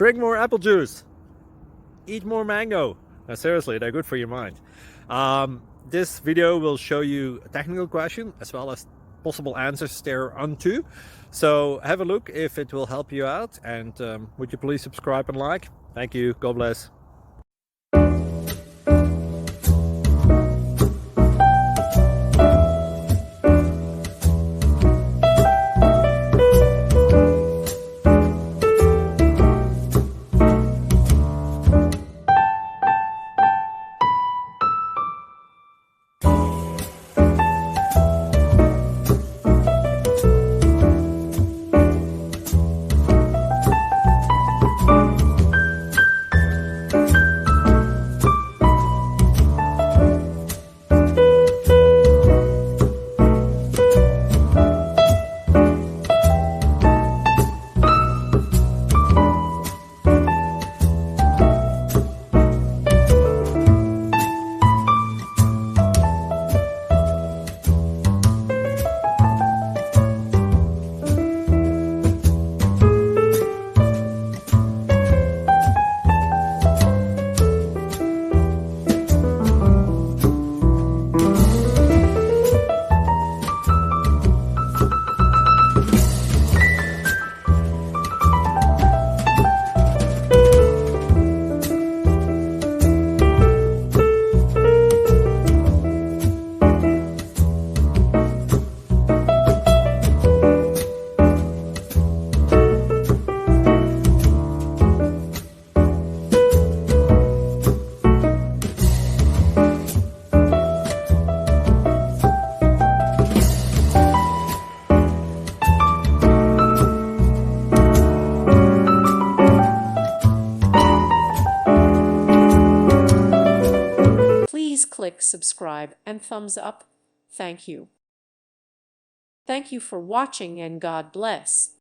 Drink more apple juice. Eat more mango. Now, seriously, they're good for your mind. This video will show you a technical question as well as possible answers thereunto. So have a look if it will help you out, and would you please subscribe and like? Thank you. God bless. Please click subscribe and thumbs up. Thank you. Thank you for watching, and God bless.